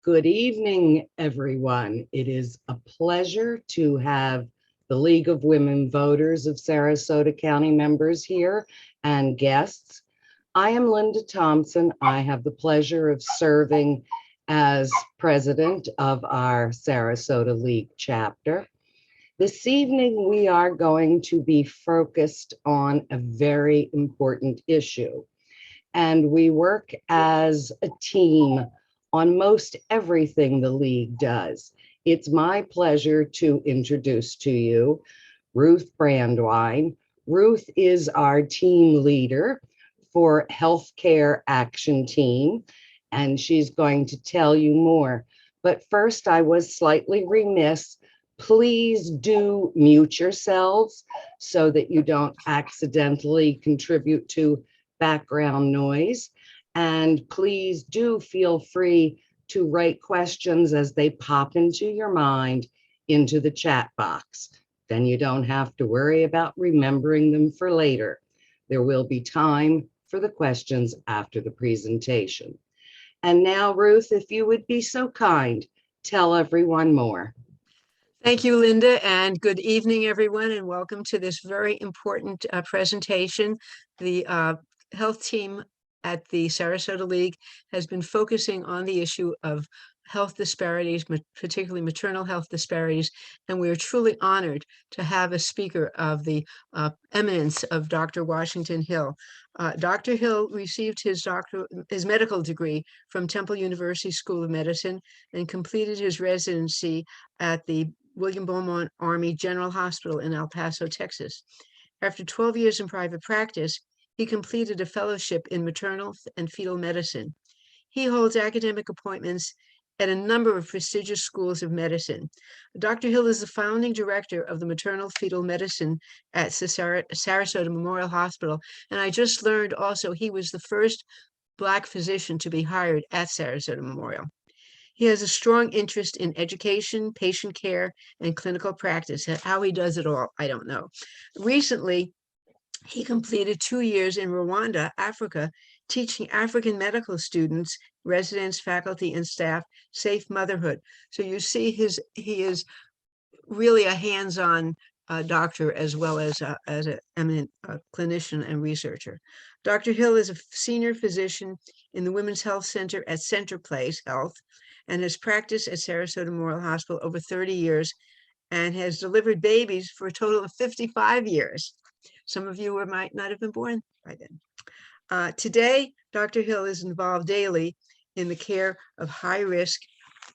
Good evening, everyone. It is a pleasure to have the League of Women Voters of Sarasota County members here and guests. I am Linda Thompson. I have the pleasure of serving as president of our Sarasota League chapter. This evening, we are going to be focused on a very important issue, and we work as a team on most everything the League does. It's my pleasure to introduce to you Ruth Brandwine. Ruth is our team leader for Healthcare Action Team, and she's going to tell you more. But first, I was slightly remiss. Please do mute yourselves so that you don't accidentally contribute to background noise. And please do feel free to write questions as they pop into your mind into the chat box. Then you don't have to worry about remembering them for later. There will be time for the questions after the presentation. And now, Ruth, if you would be so kind, tell everyone more. Thank you, Linda, and good evening, everyone, and welcome to this very important presentation. The health team at the Sarasota League has been focusing on the issue of health disparities, particularly maternal health disparities, and we are truly honored to have a speaker of the eminence of Dr. Washington Hill. Dr. Hill received his medical degree from Temple University School of Medicine and completed his residency at the William Beaumont Army General Hospital in El Paso, Texas. After 12 years in private practice, he completed a fellowship in maternal and fetal medicine. He holds academic appointments at a number of prestigious schools of medicine. Dr. Hill is the founding director of the Maternal-Fetal Medicine at Sarasota Memorial Hospital, and I just learned also he was the first Black physician to be hired at Sarasota Memorial. He has a strong interest in education, patient care, and clinical practice. How he does it all, I don't know. Recently, he completed 2 years in Rwanda, Africa, teaching African medical students, residents, faculty, and staff safe motherhood. So you see he is really a hands-on doctor as well as an eminent clinician and researcher. Dr. Hill is a senior physician in the Women's Health Center at Center Place Health and has practiced at Sarasota Memorial Hospital over 30 years and has delivered babies for a total of 55 years. Some of you might not have been born by then. Today, Dr. Hill is involved daily in the care of high-risk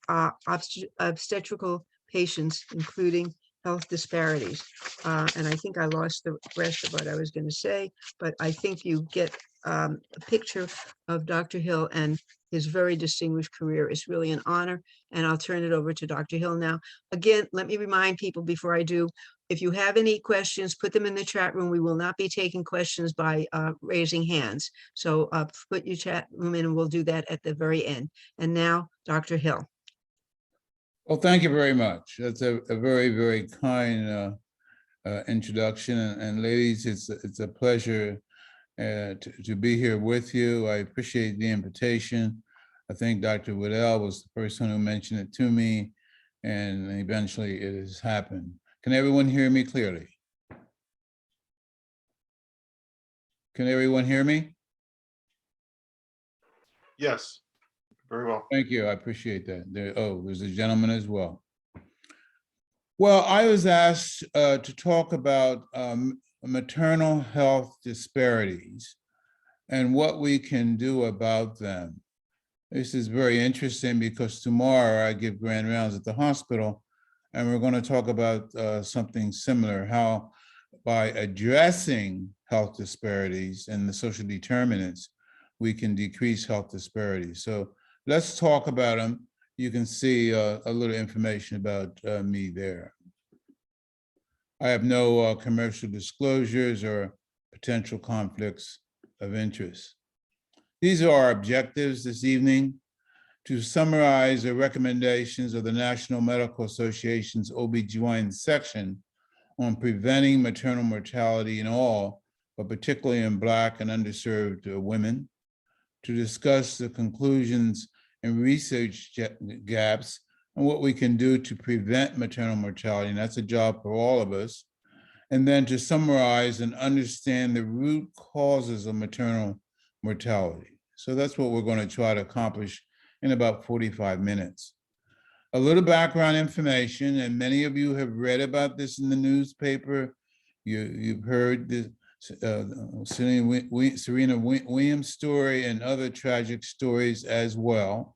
obstetrical patients, including health disparities. And I think I lost the rest of what I was going to say, but I think you get a picture of Dr. Hill and his very distinguished career. Is really an honor, and I'll turn it over to Dr. Hill now. Again, let me remind people before I do, if you have any questions, put them in the chat room. We will not be taking questions by raising hands. So put your chat room in and we'll do that at the very end. And now, Dr. Hill. Well, thank you very much. That's a very, very kind introduction. And ladies, it's a pleasure to be here with you. I appreciate the invitation. I think Dr. Waddell was the person who mentioned it to me, and eventually it has happened. Can everyone hear me clearly? Can everyone hear me? Yes, very well. Thank you, I appreciate that. There's a gentleman as well. Well, I was asked to talk about maternal health disparities and what we can do about them. This is very interesting because tomorrow I give grand rounds at the hospital, and we're going to talk about something similar, how by addressing health disparities and the social determinants, we can decrease health disparities. So let's talk about them. You can see a little information about me there. I have no commercial disclosures or potential conflicts of interest. These are our objectives this evening: to summarize the recommendations of the National Medical Association's OB/GYN section on preventing maternal mortality in all, but particularly in Black and underserved women, to discuss the conclusions and research gaps and what we can do to prevent maternal mortality. And that's a job for all of us. And then to summarize and understand the root causes of maternal mortality. So that's what we're going to try to accomplish in about 45 minutes. A little background information, and many of you have read about this in the newspaper. You've heard this Serena Williams story and other tragic stories as well.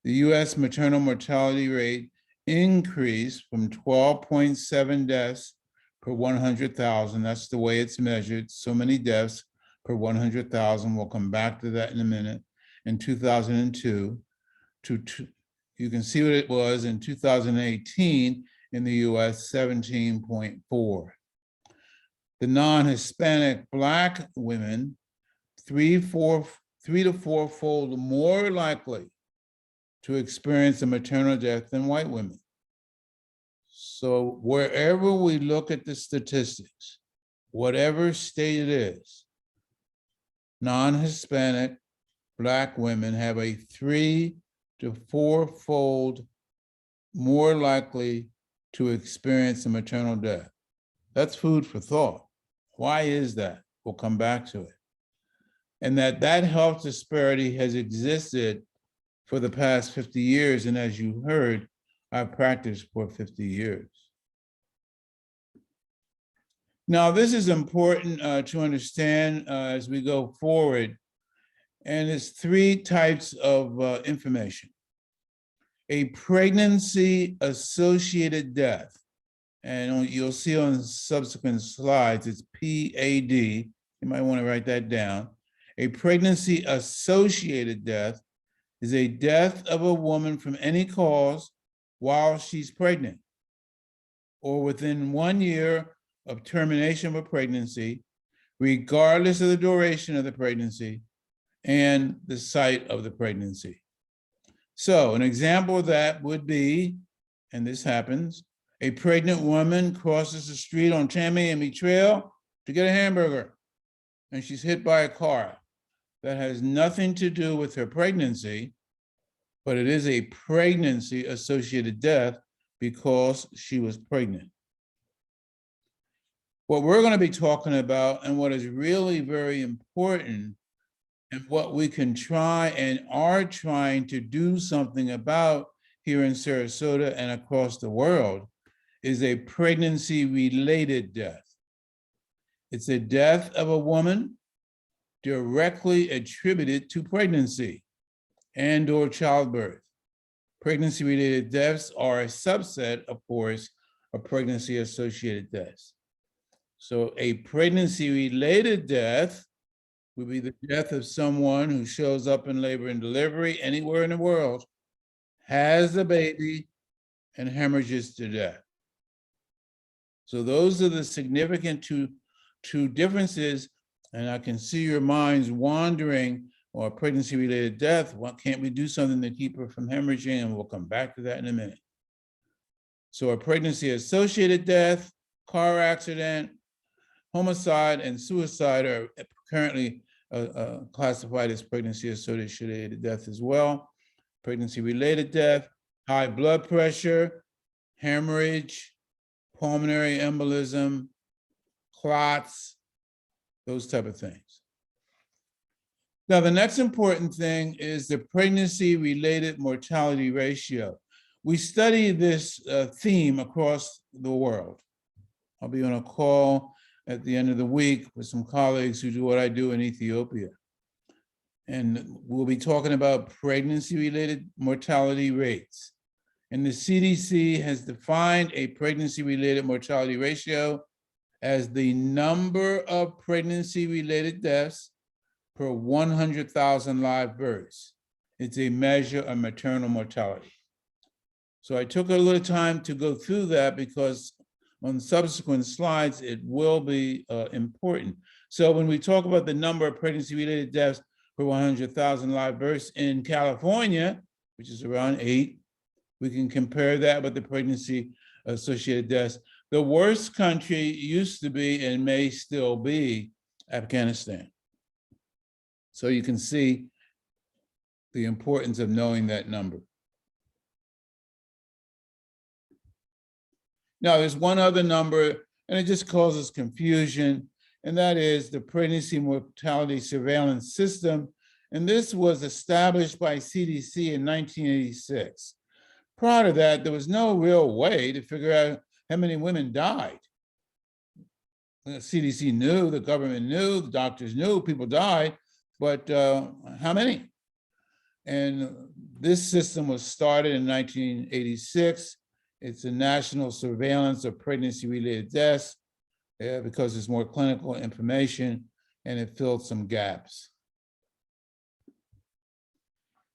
The US maternal mortality rate increased from 12.7 deaths per 100,000. That's the way it's measured. So many deaths per 100,000. We'll come back to that in a minute. In 2002 you can see what it was in 2018 in the US, 17.4. The non-Hispanic Black women, 3 to 4-fold more likely to experience a maternal death than white women. So wherever we look at the statistics, whatever state it is, non-Hispanic Black women have a 3 to 4-fold more likely to experience a maternal death. That's food for thought. Why is that? We'll come back to it. And that health disparity has existed for the past 50 years. And as you heard, I've practiced for 50 years. Now, this is important to understand as we go forward. And it's 3 types of information. A pregnancy-associated death. And you'll see on subsequent slides, it's PAD. You might want to write that down. A pregnancy-associated death is a death of a woman from any cause while she's pregnant, or within 1 year of termination of a pregnancy, regardless of the duration of the pregnancy and the site of the pregnancy. So an example of that would be, and this happens, a pregnant woman crosses the street on Tamiami Trail to get a hamburger, and she's hit by a car. That has nothing to do with her pregnancy, but it is a pregnancy-associated death because she was pregnant. What we're going to be talking about, and what is really very important, and what we can try and are trying to do something about here in Sarasota and across the world, is a pregnancy-related death. It's a death of a woman directly attributed to pregnancy and/or childbirth. Pregnancy-related deaths are a subset, of course, of pregnancy-associated deaths. So a pregnancy-related death would be the death of someone who shows up in labor and delivery anywhere in the world, has a baby, and hemorrhages to death. So those are the significant two differences, and I can see your minds wandering, or pregnancy-related death, why can't we do something to keep her from hemorrhaging? And we'll come back to that in a minute. So a pregnancy-associated death, car accident, homicide, and suicide are currently classified as pregnancy-associated death as well. Pregnancy-related death, high blood pressure, hemorrhage, pulmonary embolism, clots, those type of things. Now, the next important thing is the pregnancy-related mortality ratio. We study this theme across the world. I'll be on a call at the end of the week with some colleagues who do what I do in Ethiopia. And we'll be talking about pregnancy-related mortality rates. And the CDC has defined a pregnancy-related mortality ratio as the number of pregnancy-related deaths per 100,000 live births. It's a measure of maternal mortality. So I took a little time to go through that because on subsequent slides, it will be important. So when we talk about the number of pregnancy-related deaths per 100,000 live births in California, which is around 8, we can compare that with the pregnancy-associated deaths. The worst country used to be and may still be Afghanistan. So you can see the importance of knowing that number. Now, there's one other number, and it just causes confusion, and that is the pregnancy mortality surveillance system. And this was established by CDC in 1986. Prior to that, there was no real way to figure out how many women died. The CDC knew, the government knew, the doctors knew, people died, but how many? And this system was started in 1986. It's a national surveillance of pregnancy-related deaths because there's more clinical information, and it filled some gaps.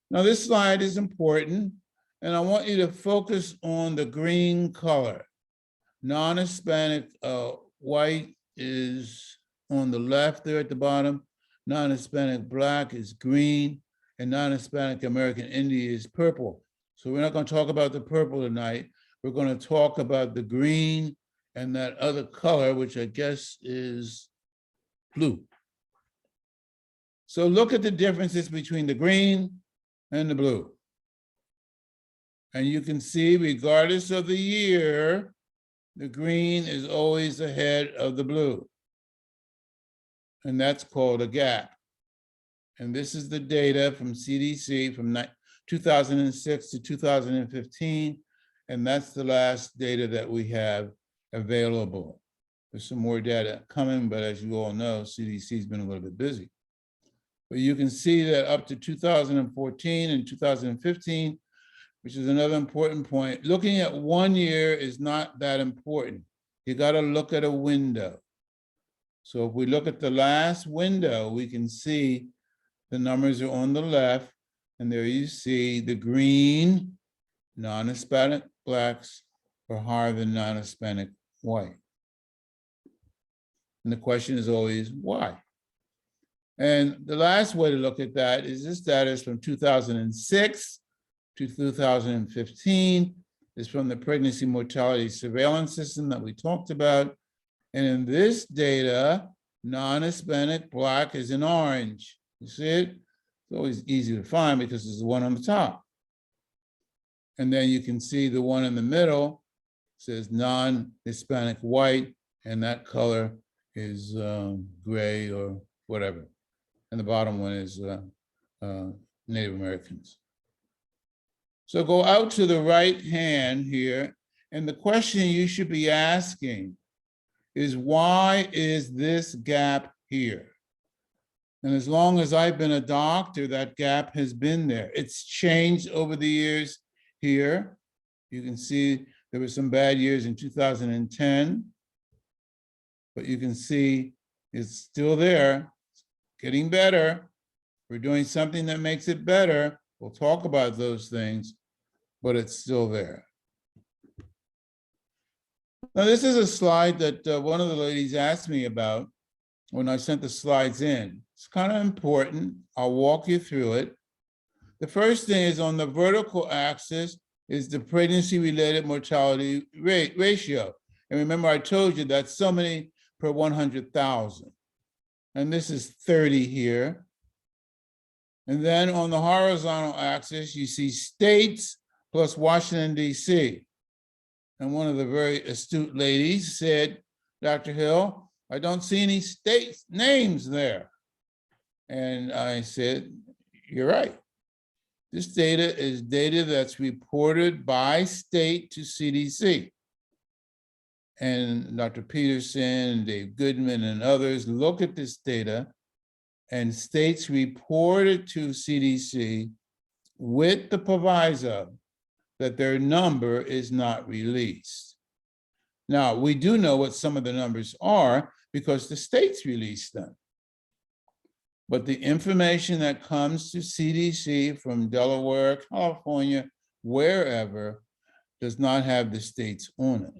Now, this slide is important, and I want you to focus on the green color. Non-Hispanic white is on the left there at the bottom. Non-Hispanic Black is green, and non-Hispanic American Indian is purple. So we're not going to talk about the purple tonight. We're going to talk about the green and that other color, which I guess is blue. So look at the differences between the green and the blue. And you can see, regardless of the year, the green is always ahead of the blue. And that's called a gap. And this is the data from CDC from 2006 to 2015. And that's the last data that we have available. There's some more data coming, but as you all know, CDC's been a little bit busy. But you can see that up to 2014 and 2015, which is another important point, looking at 1 year is not that important. You got to look at a window. So if we look at the last window, we can see the numbers are on the left, and there you see the green, non-Hispanic Blacks are higher than non-Hispanic white. And the question is always, why? And the last way to look at that is this data is from 2006 to 2015. It's from the pregnancy mortality surveillance system that we talked about. And in this data, non-Hispanic Black is in orange. You see it? It's always easy to find because there's the one on the top. And then you can see the one in the middle says non-Hispanic white, and that color is gray or whatever. And the bottom one is Native Americans. So go out to the right hand here, and the question you should be asking is, why is this gap here? And as long as I've been a doctor, that gap has been there. It's changed over the years here. You can see there were some bad years in 2010, but you can see it's still there, getting better. We're doing something that makes it better. We'll talk about those things, but it's still there. Now, this is a slide that one of the ladies asked me about when I sent the slides in. It's kind of important. I'll walk you through it. The first thing is, on the vertical axis is the pregnancy-related mortality ratio. And remember, I told you that's so many per 100,000. And this is 30 here. And then on the horizontal axis, you see states plus Washington, D.C. And one of the very astute ladies said, Dr. Hill, I don't see any state names there. And I said, you're right. This data is data that's reported by state to CDC. And Dr. Peterson, Dave Goodman, and others look at this data, and states report it to CDC with the proviso that their number is not released. Now, we do know what some of the numbers are because the states release them. But the information that comes to CDC from Delaware, California, wherever, does not have the states on it.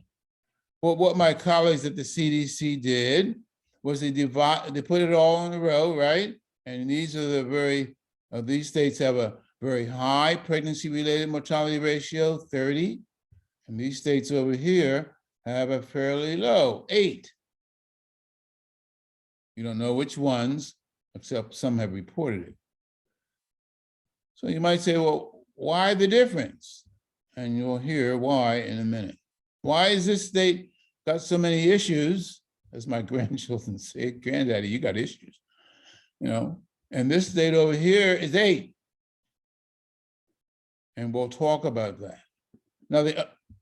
But what my colleagues at the CDC did was they put it all in a row, right? And these are these states have a very high pregnancy-related mortality ratio, 30. And these states over here have a fairly low, 8. You don't know which ones, except some have reported it. So you might say, well, why the difference? And you'll hear why in a minute. Why is this state got so many issues? As my grandchildren say, granddaddy, you got issues, you know? And this state over here is 8. And we'll talk about that. Now,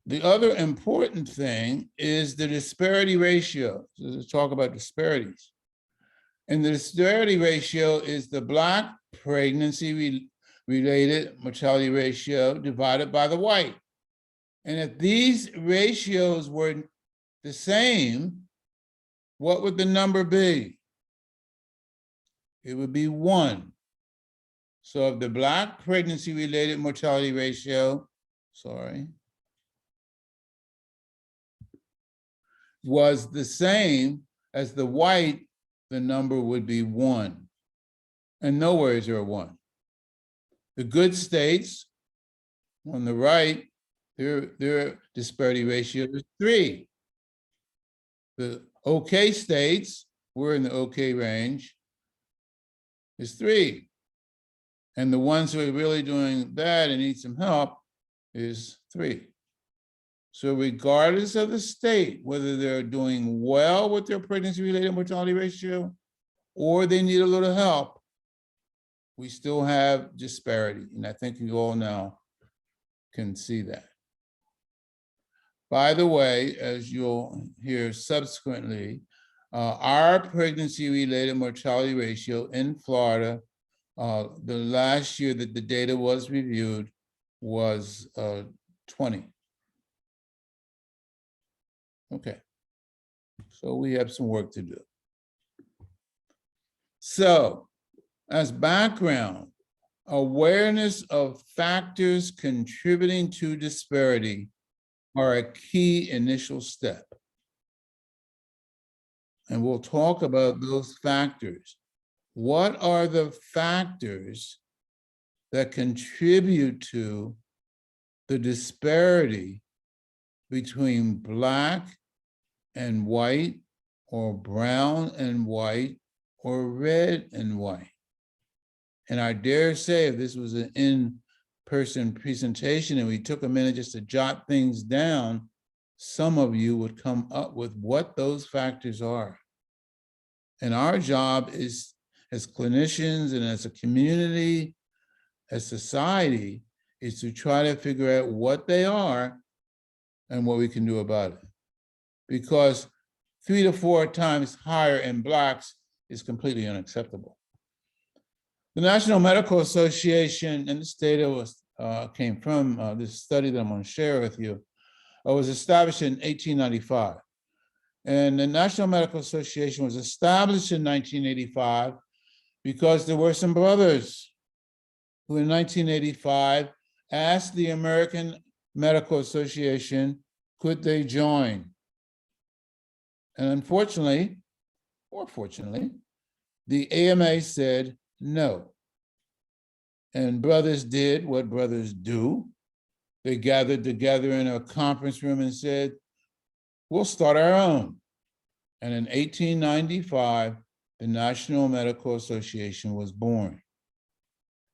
the other important thing is the disparity ratio. So let's talk about disparities. And the disparity ratio is the Black pregnancy-related mortality ratio divided by the white. And if these ratios were the same, what would the number be? It would be 1. So if the Black pregnancy-related mortality ratio, was the same as the white, the number would be 1. And nowhere is there a 1. The good states on the right, their disparity ratio is 3. The okay states, we're in the okay range, is 3. And the ones who are really doing bad and need some help is 3. So regardless of the state, whether they're doing well with their pregnancy-related mortality ratio or they need a little help, we still have disparity. And I think you all now can see that. By the way, as you'll hear subsequently, our pregnancy-related mortality ratio in Florida, the last year that the data was reviewed was 20. Okay, so we have some work to do. So, as background, awareness of factors contributing to disparity are a key initial step. And we'll talk about those factors. What are the factors that contribute to the disparity between Black and white, or brown and white, or red and white? And I dare say if this was an in-person presentation and we took a minute just to jot things down, some of you would come up with what those factors are. And our job is, as clinicians and as a community, as society, is to try to figure out what they are and what we can do about it. Because 3 to 4 times higher in Blacks is completely unacceptable. The National Medical Association, and this data was came from this study that I'm going to share with you, was established in 1895. And the National Medical Association was established in 1985 because there were some brothers who in 1985 asked the American Medical Association, could they join? And unfortunately, or fortunately, the AMA said no. And brothers did what brothers do. They gathered together in a conference room and said, we'll start our own. And in 1895, the National Medical Association was born.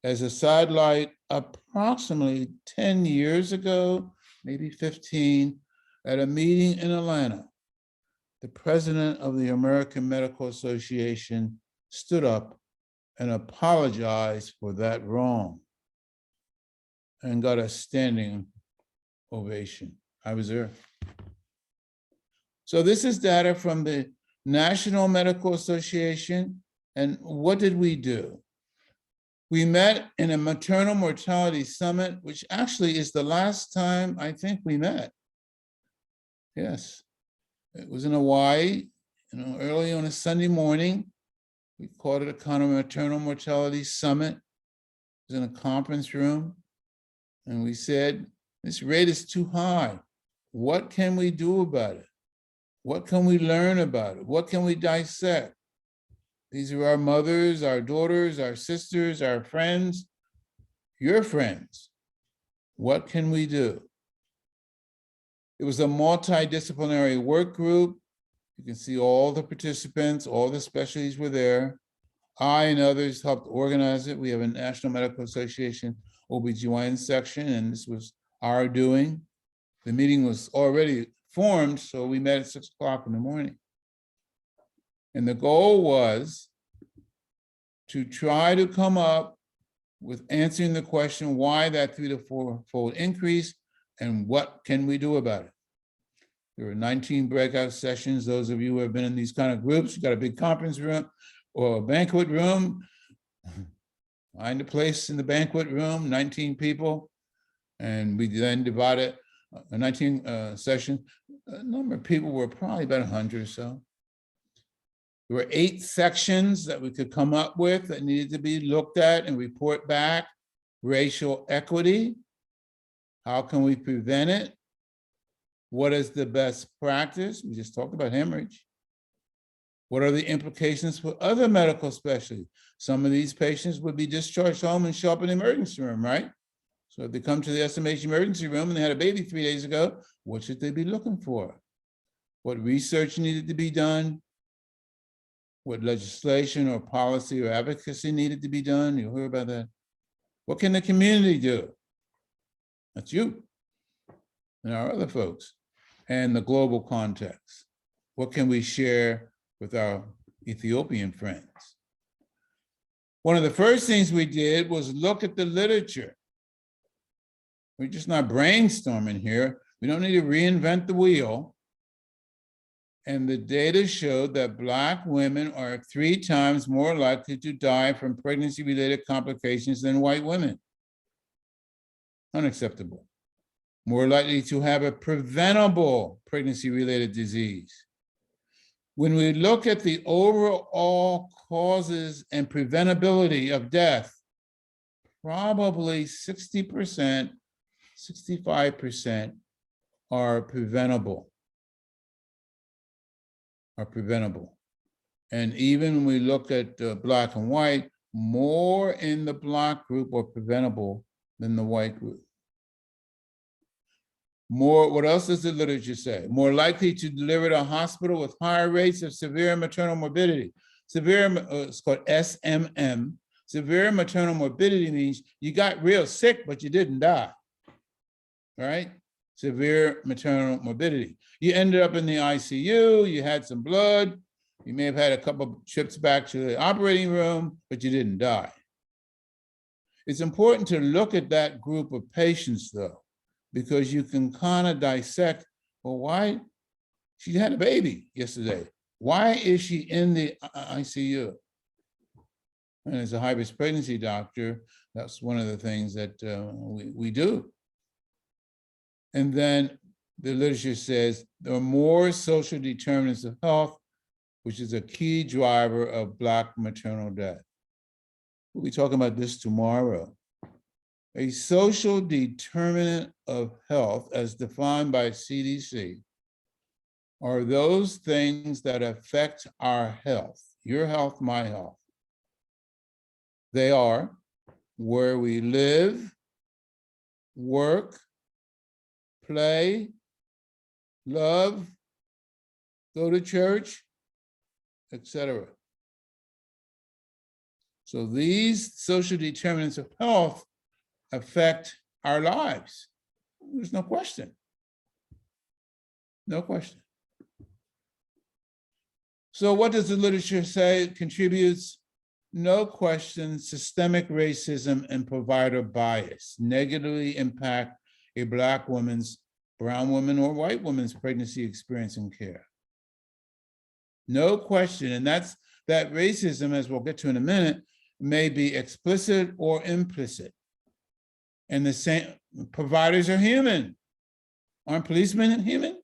As a sidelight, approximately 10 years ago, maybe 15, at a meeting in Atlanta, the president of the American Medical Association stood up and apologized for that wrong and got a standing ovation. I was there. So this is data from the National Medical Association. And what did we do? We met in a maternal mortality summit, which actually is the last time I think we met. Yes, it was in Hawaii, early on a Sunday morning. We called it a kind of maternal mortality summit. It was in a conference room. And we said, this rate is too high. What can we do about it? What can we learn about it? What can we dissect? These are our mothers, our daughters, our sisters, our friends, your friends. What can we do? It was a multidisciplinary work group. You can see all the participants, all the specialties were there. I and others helped organize it. We have a National Medical Association OBGYN section, and this was our doing. The meeting was already formed, so we met at 6 o'clock in the morning. And the goal was to try to come up with answering the question, why that 3 to 4-fold increase, and what can we do about it? There were 19 breakout sessions. Those of you who have been in these kind of groups, you got a big conference room or a banquet room, find a place in the banquet room, 19 people. And we then divided a 19 session. A number of people were probably about 100 or so. There were 8 sections that we could come up with that needed to be looked at and report back. Racial equity, how can we prevent it? What is the best practice? We just talked about hemorrhage. What are the implications for other medical specialties? Some of these patients would be discharged home and show up in the emergency room, right? So if they come to the SMH emergency room and they had a baby 3 days ago, what should they be looking for? What research needed to be done? What legislation or policy or advocacy needed to be done? You'll hear about that. What can the community do? That's you and our other folks, and the global context. What can we share with our Ethiopian friends? One of the first things we did was look at the literature. We're just not brainstorming here. We don't need to reinvent the wheel. And the data showed that Black women are 3 times more likely to die from pregnancy-related complications than white women. Unacceptable. More likely to have a preventable pregnancy-related disease. When we look at the overall causes and preventability of death, probably 60%, 65% are preventable. And even when we look at Black and white, more in the Black group are preventable than the white group. More, what else does the literature say? More likely to deliver at a hospital with higher rates of severe maternal morbidity. It's called SMM. Severe maternal morbidity means you got real sick, but you didn't die, right? Severe maternal morbidity. You ended up in the ICU, you had some blood, you may have had a couple of trips back to the operating room, but you didn't die. It's important to look at that group of patients though, because you can kind of dissect, well, why? She had a baby yesterday. Why is she in the ICU? And as a high-risk pregnancy doctor, that's one of the things that we do. And then the literature says there are more social determinants of health, which is a key driver of Black maternal death. We'll be talking about this tomorrow. A social determinant of health, as defined by CDC, are those things that affect our health, your health, my health. They are where we live, work, play, love, go to church, etc. So these social determinants of health affect our lives. There's no question. No question. So what does the literature say? It contributes, no question, systemic racism and provider bias negatively impact a Black woman's, brown woman, or white woman's pregnancy experience and care. No question, and that racism, as we'll get to in a minute, may be explicit or implicit. And the same, providers are human. Aren't policemen human?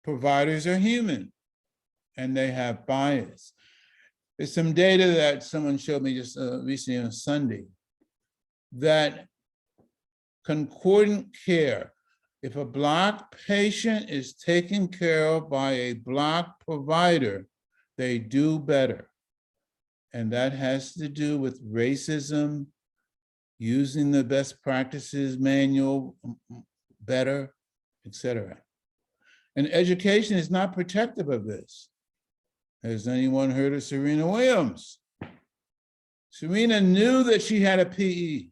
Providers are human, and they have bias. There's some data that someone showed me just recently on Sunday, that concordant care, if a Black patient is taken care of by a Black provider, they do better. And that has to do with racism, using the best practices manual better, etc. And education is not protective of this. Has anyone heard of Serena Williams? Serena knew that she had a PE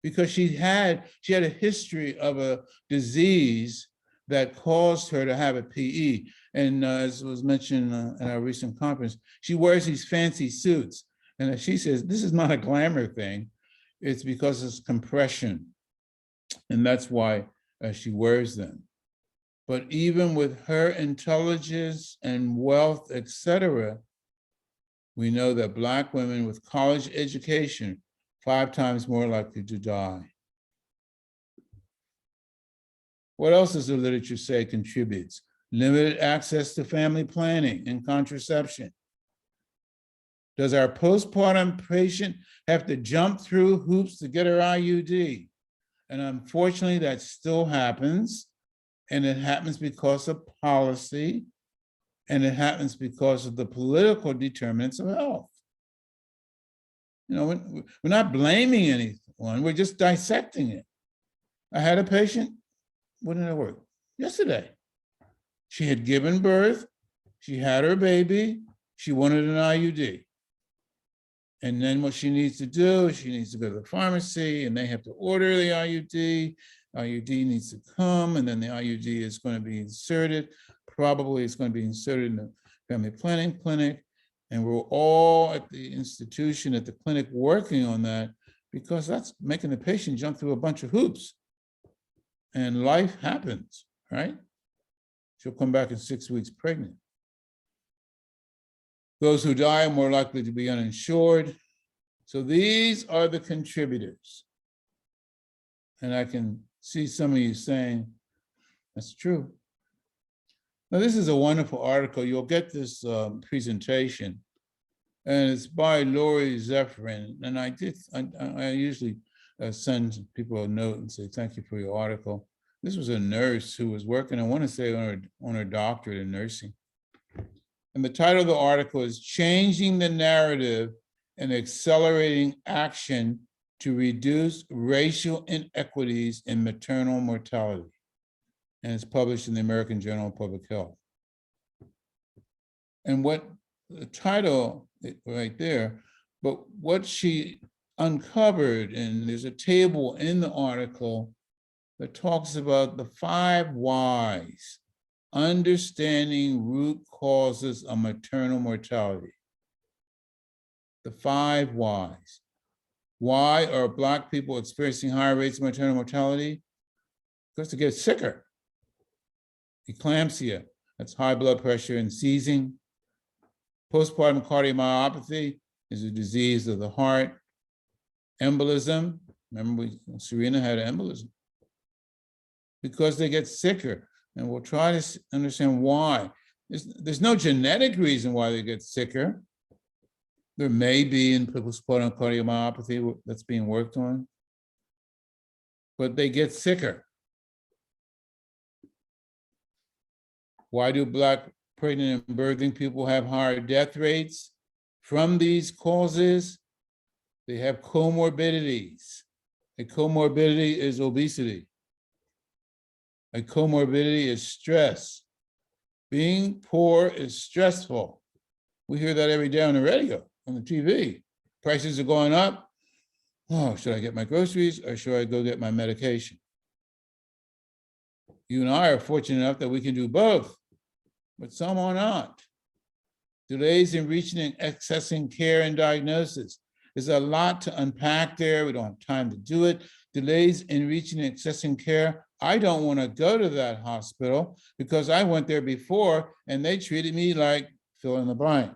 because she had a history of a disease that caused her to have a PE. And as was mentioned at our recent conference, she wears these fancy suits. And she says, this is not a glamour thing. It's because it's compression. And that's why she wears them. But even with her intelligence and wealth, etc., we know that Black women with college education 5 times more likely to die. What else does the literature say contributes? Limited access to family planning and contraception. Does our postpartum patient have to jump through hoops to get her IUD? And unfortunately, that still happens. And it happens because of policy. And it happens because of the political determinants of health. You know, we're not blaming anyone, we're just dissecting it. I had a patient, when did it work? Yesterday. She had given birth, she had her baby, she wanted an IUD. And then what she needs to do, she needs to go to the pharmacy and they have to order the IUD. IUD needs to come and then the IUD is going to be inserted. Probably it's going to be inserted in the family planning clinic. And we're all at the institution, at the clinic working on that because that's making the patient jump through a bunch of hoops. And life happens, right? She'll come back in 6 weeks pregnant. Those who die are more likely to be uninsured. So these are the contributors. And I can see some of you saying, that's true. Now, this is a wonderful article. You'll get this presentation, and it's by Lori Zephyrin. And I usually send people a note and say, thank you for your article. This was a nurse who was working, I want to say, on her doctorate in nursing. And the title of the article is Changing the Narrative and Accelerating Action to Reduce Racial Inequities in Maternal Mortality. And it's published in the American Journal of Public Health. And what the title right there, but what she uncovered, and there's a table in the article that talks about the 5 whys, understanding root causes of maternal mortality. The 5 whys. Why are Black people experiencing higher rates of maternal mortality? Because they get sicker. Eclampsia, that's high blood pressure and seizing. Postpartum cardiomyopathy is a disease of the heart. Embolism, remember Serena had an embolism. Because they get sicker. And we'll try to understand why. There's no genetic reason why they get sicker. There may be in postpartum cardiomyopathy that's being worked on, but they get sicker. Why do Black pregnant and birthing people have higher death rates from these causes? They have comorbidities. A comorbidity is obesity. A comorbidity is stress. Being poor is stressful. We hear that every day on the radio, on the TV. Prices are going up. Oh, should I get my groceries or should I go get my medication? You and I are fortunate enough that we can do both, but some are not. Delays in reaching and accessing care and diagnosis. There's a lot to unpack there. We don't have time to do it. Delays in reaching and accessing care. I don't want to go to that hospital because I went there before and they treated me like fill in the blank.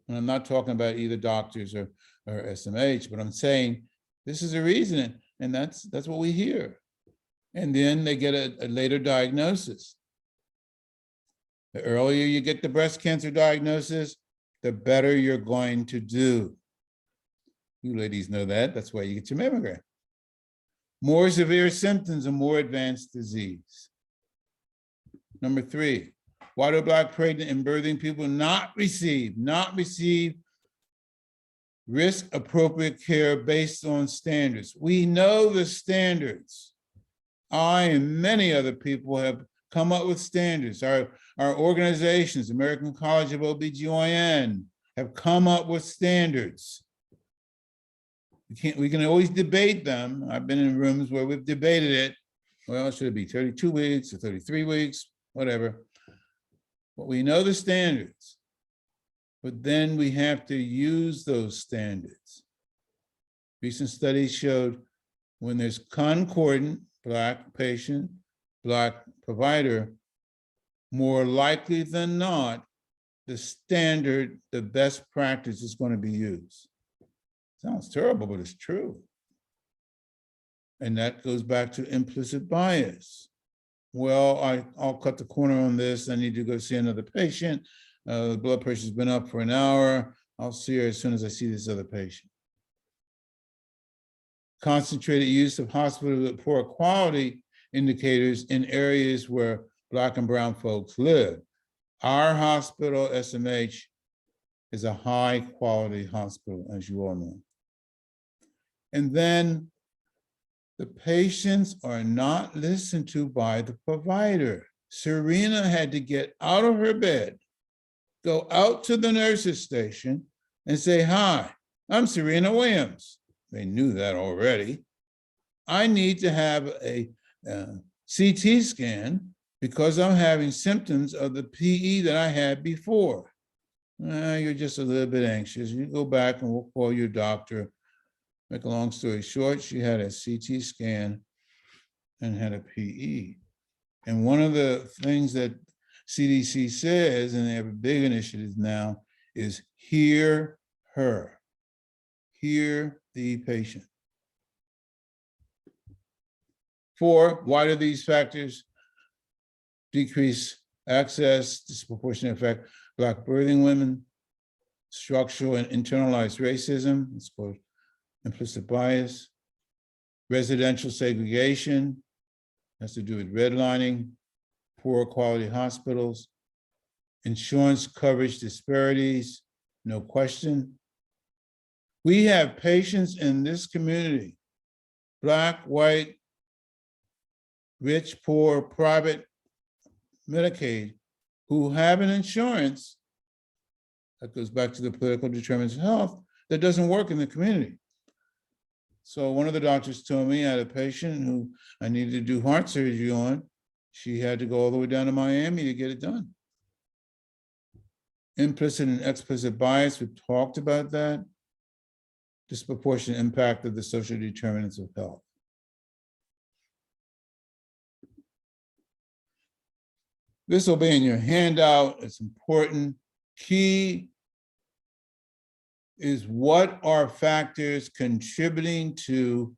And I'm not talking about either doctors or SMH, but I'm saying this is a reason, and that's what we hear. And then they get a later diagnosis. The earlier you get the breast cancer diagnosis, the better you're going to do. You ladies know that. That's why you get your mammogram. More severe symptoms and more advanced disease. Number 3, why do Black pregnant and birthing people not receive risk-appropriate care based on standards? We know the standards. I and many other people have come up with standards. Our our organizations, American College of OBGYN, have come up with standards. We can always debate them. I've been in rooms where we've debated it. Well, should it be 32 weeks or 33 weeks, whatever. But we know the standards. But then we have to use those standards. Recent studies showed when there's concordant Black patient, Black provider, more likely than not, the standard, the best practice is going to be used. Sounds terrible, but it's true. And that goes back to implicit bias. Well, I'll cut the corner on this. I need to go see another patient. The blood pressure's been up for an hour. I'll see her as soon as I see this other patient. Concentrated use of hospitals with poor quality indicators in areas where Black and brown folks live. Our hospital, SMH, is a high quality hospital, as you all know. And then the patients are not listened to by the provider. Serena had to get out of her bed, go out to the nurse's station and say, "Hi, I'm Serena Williams." They knew that already. "I need to have a CT scan because I'm having symptoms of the PE that I had before." You're just a little bit anxious. You go back and we'll call your doctor. Make a long story short, she had a CT scan and had a PE. And one of the things that CDC says, and they have a big initiative now, is hear her, hear the patient. 4, why do these factors decrease access, disproportionate effect, Black birthing women, structural and internalized racism, it's called implicit bias, residential segregation, has to do with redlining, poor quality hospitals, insurance coverage disparities, no question. We have patients in this community, Black, white, rich, poor, private, Medicaid, who have an insurance, that goes back to the political determinants of health, that doesn't work in the community. So one of the doctors told me I had a patient who I needed to do heart surgery on. She had to go all the way down to Miami to get it done. Implicit and explicit bias, we've talked about that. Disproportionate impact of the social determinants of health. This will be in your handout. It's important. Key is what are factors contributing to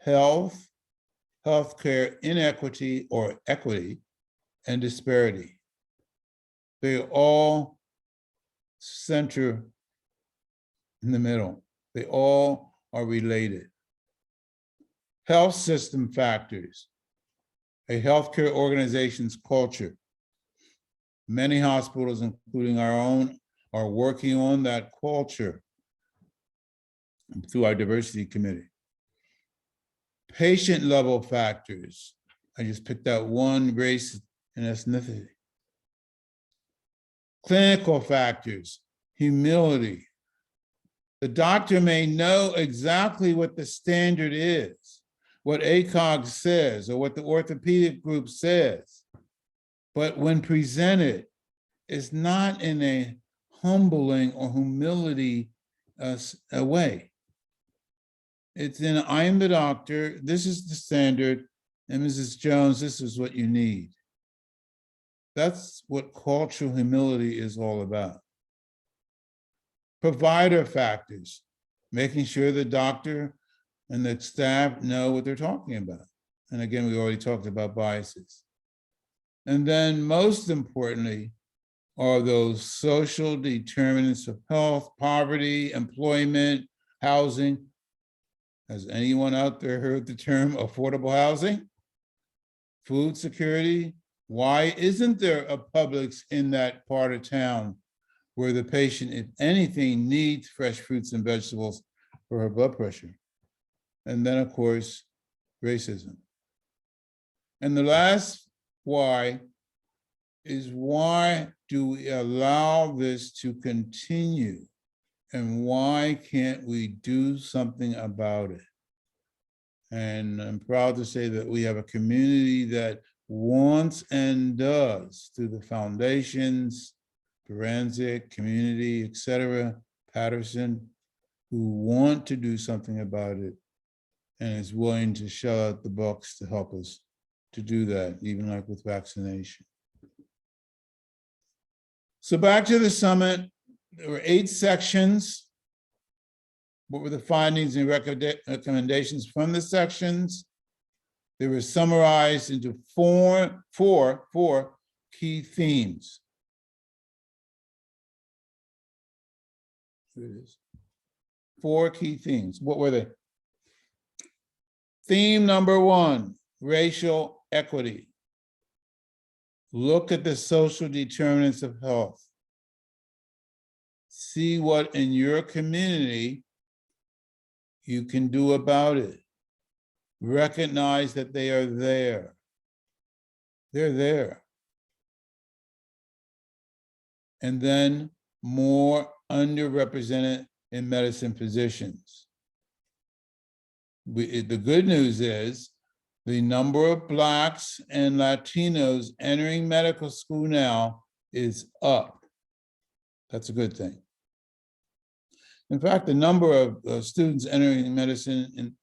health, healthcare inequity or equity, and disparity. They all center in the middle. They all are related. Health system factors, a healthcare organization's culture. Many hospitals, including our own, are working on that culture through our diversity committee. Patient level factors. I just picked out one, race and ethnicity. Clinical factors, humility. The doctor may know exactly what the standard is, what ACOG says, or what the orthopedic group says. But when presented, it's not in a humbling or humility way. It's in, I am the doctor, this is the standard, and Mrs. Jones, this is what you need. That's what cultural humility is all about. Provider factors, making sure the doctor and the staff know what they're talking about. And again, we already talked about biases. And then most importantly, are those social determinants of health, poverty, employment, housing. Has anyone out there heard the term affordable housing? Food security? Why isn't there a Publix in that part of town where the patient, if anything, needs fresh fruits and vegetables for her blood pressure? And then, of course, racism. And the last why is why do we allow this to continue? And why can't we do something about it? And I'm proud to say that we have a community that wants and does, through the foundations, Forensic, Community, etc., Patterson, who want to do something about it and is willing to shell out the bucks to help us to do that, even like with vaccination. So back to the summit, there were 8 sections. What were the findings and recommendations from the sections? They were summarized into four key themes. Here it is. 4 key themes. What were they? Theme number 1, racial equity. Look at the social determinants of health. See what in your community you can do about it. Recognize that they are there. They're there. And then more underrepresented in medicine positions. The good news is the number of Blacks and Latinos entering medical school now is up. That's a good thing. In fact, the number of students entering medicine in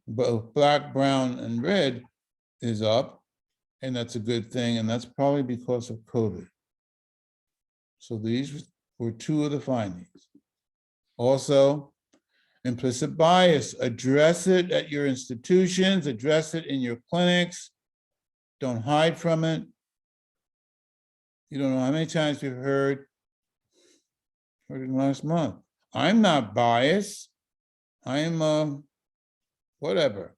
both Black, brown, and red is up, and that's a good thing, and that's probably because of COVID. So these were 2 of the findings. Also, implicit bias, address it at your institutions, address it in your clinics, don't hide from it. You don't know how many times we've heard in last month, I'm not biased, I'm whatever.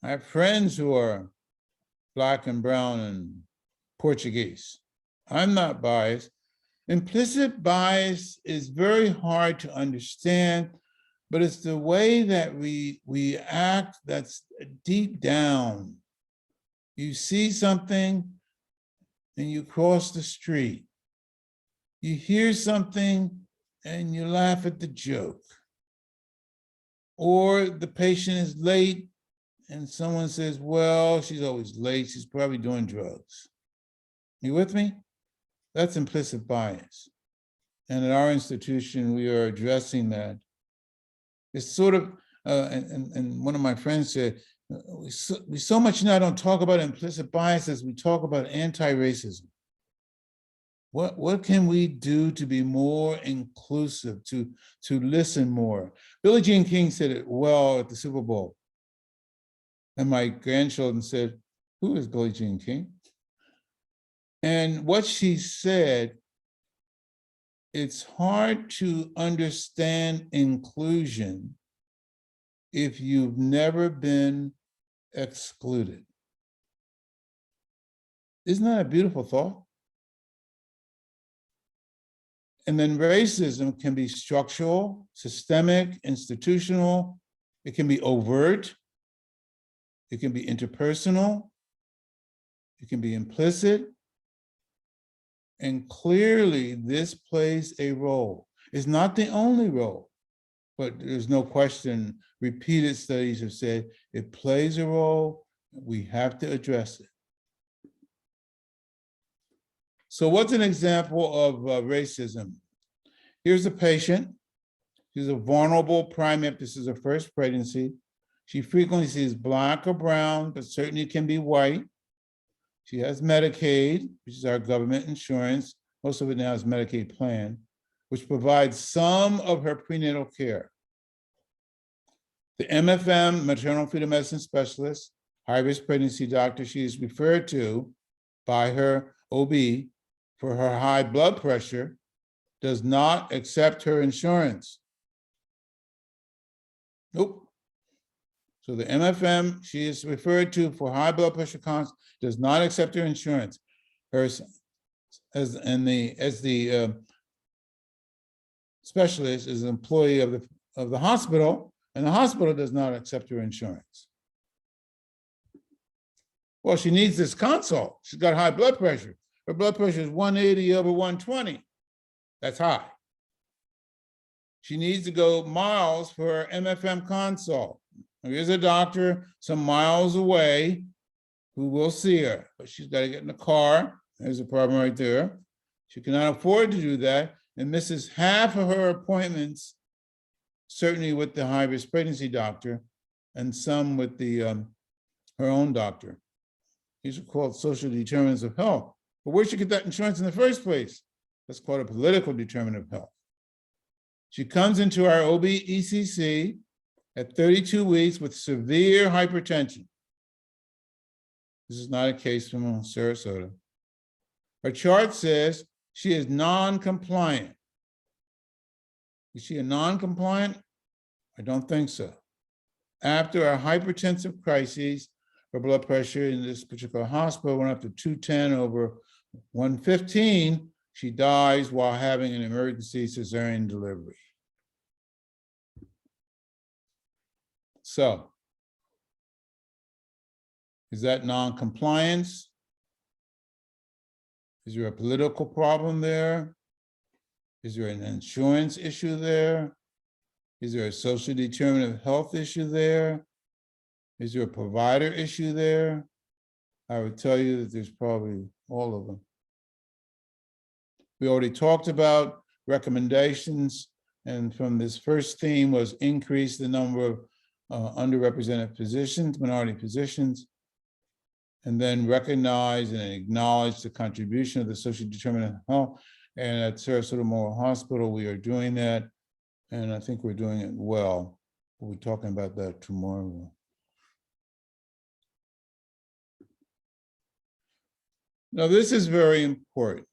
I have friends who are Black and brown and Portuguese. I'm not biased. Implicit bias is very hard to understand, but it's the way that we act that's deep down. You see something and you cross the street. You hear something and you laugh at the joke. Or the patient is late and someone says, well, she's always late, she's probably doing drugs. You with me? That's implicit bias. And at our institution, we are addressing that. It's sort of, and one of my friends said, we so much now don't talk about implicit bias as we talk about anti-racism. What can we do to be more inclusive, to listen more? Billie Jean King said it well at the Super Bowl. And my grandchildren said, who is Billie Jean King? And what she said, it's hard to understand inclusion if you've never been excluded. Isn't that a beautiful thought? And then racism can be structural, systemic, institutional. It can be overt. It can be interpersonal. It can be implicit. And clearly this plays a role. It's not the only role, but there's no question, repeated studies have said it plays a role, we have to address it. So what's an example of racism? Here's a patient. She's a vulnerable primate. This is her first pregnancy. She frequently sees Black or brown, but certainly can be white. She has Medicaid, which is our government insurance. Most of it now is Medicaid plan, which provides some of her prenatal care. The MFM, maternal-fetal medicine specialist, high-risk pregnancy doctor she is referred to by her OB for her high blood pressure does not accept her insurance. Nope. So the MFM she is referred to for high blood pressure does not accept her insurance. As the specialist is an employee of the hospital, and the hospital does not accept her insurance. Well, she needs this consult. She's got high blood pressure. Her blood pressure is 180 over 120. That's high. She needs to go miles for her MFM consult. Here's a doctor some miles away who will see her, but she's got to get in the car. There's a problem right there. She cannot afford to do that and misses half of her appointments, certainly with the high-risk pregnancy doctor and some with the her own doctor. These are called social determinants of health. But where'd she get that insurance in the first place? That's called a political determinant of health. She comes into our OB-ECC at 32 weeks with severe hypertension. This is not a case from Sarasota. Her chart says she is non-compliant. Is she a non-compliant? I don't think so. After a hypertensive crisis, her blood pressure in this particular hospital went up to 210 over 115. She dies while having an emergency cesarean delivery. So, is that non-compliance? Is there a political problem there? Is there an insurance issue there? Is there a social determinant of health issue there? Is there a provider issue there? I would tell you that there's probably all of them. We already talked about recommendations, and from this first theme was increase the number of underrepresented positions, minority positions, and then recognize and acknowledge the contribution of the social determinant of health. And at Sarasota Memorial Hospital, we are doing that, and I think we're doing it well. We'll be talking about that tomorrow. Now, this is very important.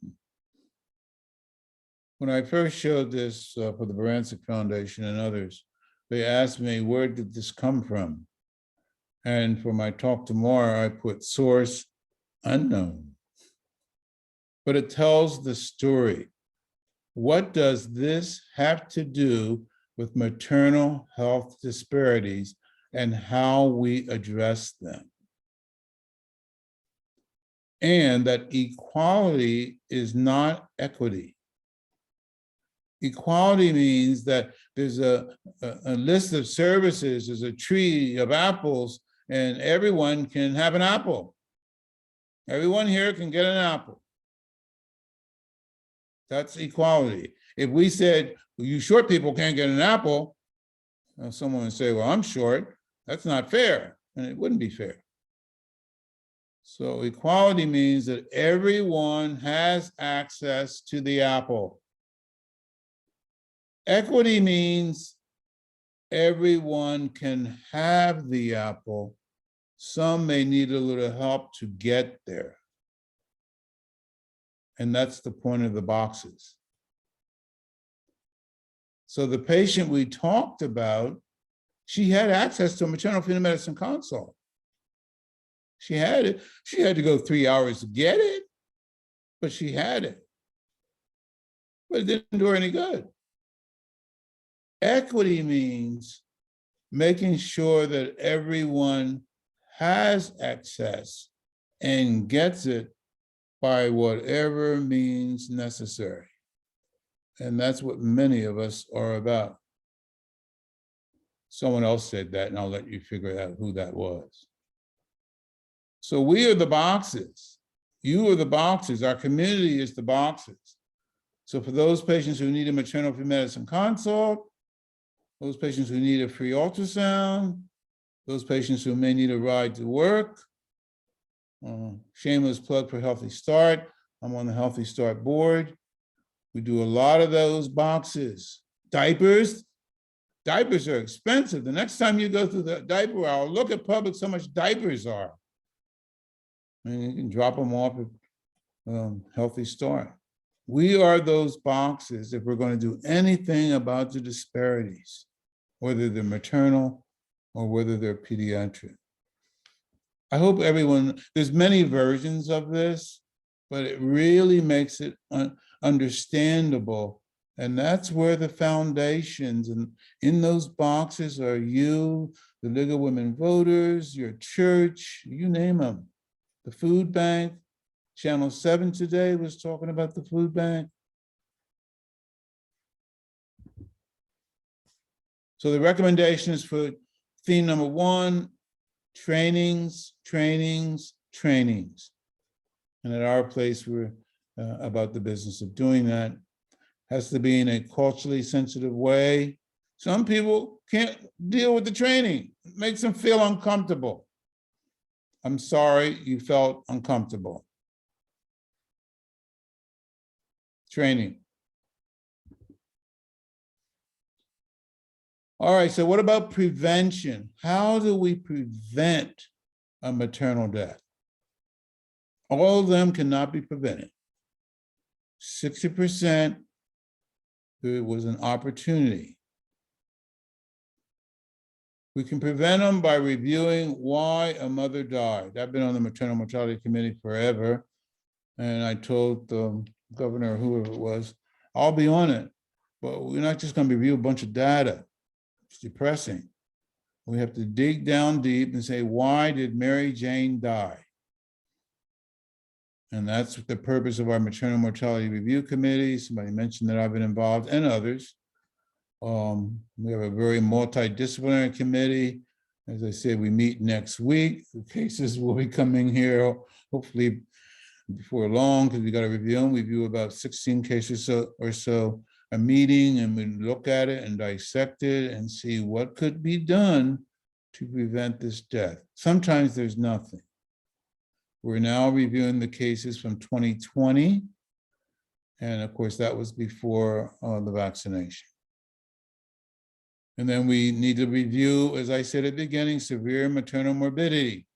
When I first showed this for the Barancik Foundation and others, they asked me, where did this come from? And for my talk tomorrow, I put source unknown. But it tells the story. What does this have to do with maternal health disparities and how we address them? And that equality is not equity. Equality means that there's a list of services, there's a tree of apples, and everyone can have an apple. Everyone here can get an apple. That's equality. If we said, well, you short people can't get an apple, someone would say, well, I'm short. That's not fair, and it wouldn't be fair. So equality means that everyone has access to the apple. Equity means everyone can have the apple. Some may need a little help to get there. And that's the point of the boxes. So the patient we talked about, she had access to a maternal-fetal medicine consult. She had it. She had to go 3 hours to get it, but she had it. But it didn't do her any good. Equity means making sure that everyone has access and gets it by whatever means necessary. And that's what many of us are about. Someone else said that, and I'll let you figure out who that was. So we are the boxes. You are the boxes. Our community is the boxes. So for those patients who need a maternal-fetal medicine consult, those patients who need a free ultrasound, those patients who may need a ride to work, shameless plug for Healthy Start. I'm on the Healthy Start board. We do a lot of those boxes. Diapers. Diapers are expensive. The next time you go through the diaper aisle, look at Publix how much diapers are. And you can drop them off at Healthy Start. We are those boxes if we're going to do anything about the disparities, whether they're maternal or whether they're pediatric. I hope everyone, there's many versions of this, but it really makes it understandable. And that's where the foundations, and in those boxes are you, the League of Women Voters, your church, you name them, the food bank. Channel 7 today was talking about the food bank. So the recommendations for theme number 1, trainings. And at our place, we're about the business of doing that. Has to be in a culturally sensitive way. Some people can't deal with the training. It makes them feel uncomfortable. I'm sorry you felt uncomfortable. Training. All right, so what about prevention? How do we prevent a maternal death? All of them cannot be prevented. 60%, there was an opportunity. We can prevent them by reviewing why a mother died. I've been on the maternal mortality committee forever, and I told the governor, whoever it was, I'll be on it, but we're not just going to review a bunch of data. It's depressing. We have to dig down deep and say, why did Mary Jane die? And that's the purpose of our maternal mortality review committee. Somebody mentioned that I've been involved, and others. We have a very multidisciplinary committee. As I said, we meet next week. The cases will be coming here hopefully before long, because we got to review them. We view about 16 cases or so a meeting, and we look at it and dissect it and see what could be done to prevent this death. Sometimes there's nothing. We're now reviewing the cases from 2020. And of course, that was before the vaccination. And then we need to review, as I said at the beginning, severe maternal morbidity.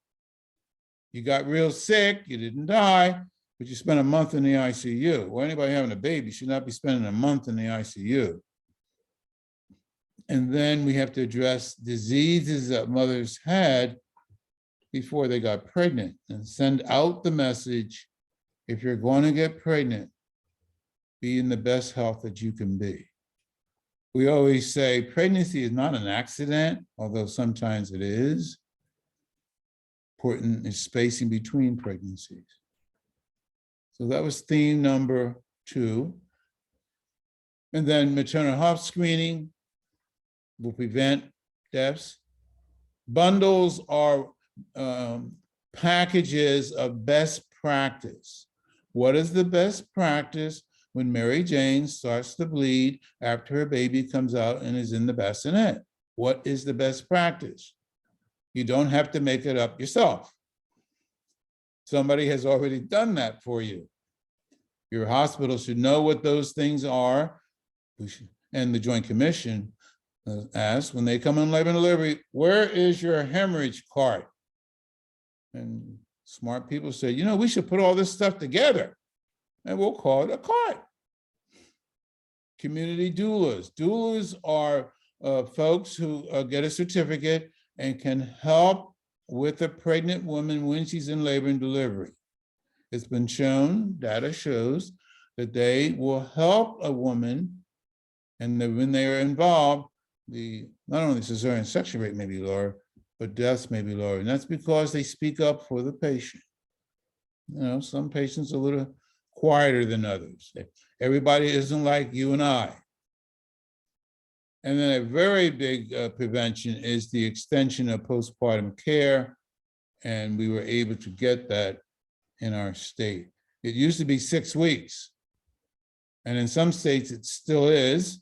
You got real sick, you didn't die, but you spent a month in the ICU. Well, anybody having a baby should not be spending a month in the ICU. And then we have to address diseases that mothers had before they got pregnant and send out the message, if you're going to get pregnant, be in the best health that you can be. We always say pregnancy is not an accident, although sometimes it is. Important is spacing between pregnancies. So that was theme number 2. And then maternal health screening will prevent deaths. Bundles are packages of best practice. What is the best practice when Mary Jane starts to bleed after her baby comes out and is in the bassinet? What is the best practice? You don't have to make it up yourself. Somebody has already done that for you. Your hospital should know what those things are. And the Joint Commission asks, when they come in labor and delivery, where is your hemorrhage cart? And smart people say, you know, we should put all this stuff together and we'll call it a cart. Community doulas. Doulas are folks who get a certificate and can help with a pregnant woman when she's in labor and delivery. It's been shown, data shows, that they will help a woman, and that when they are involved, not only the cesarean section rate may be lower, but deaths may be lower. And that's because they speak up for the patient. You know, some patients are a little quieter than others. Everybody isn't like you and I. And then a very big prevention is the extension of postpartum care. And we were able to get that in our state. It used to be 6 weeks. And in some states it still is,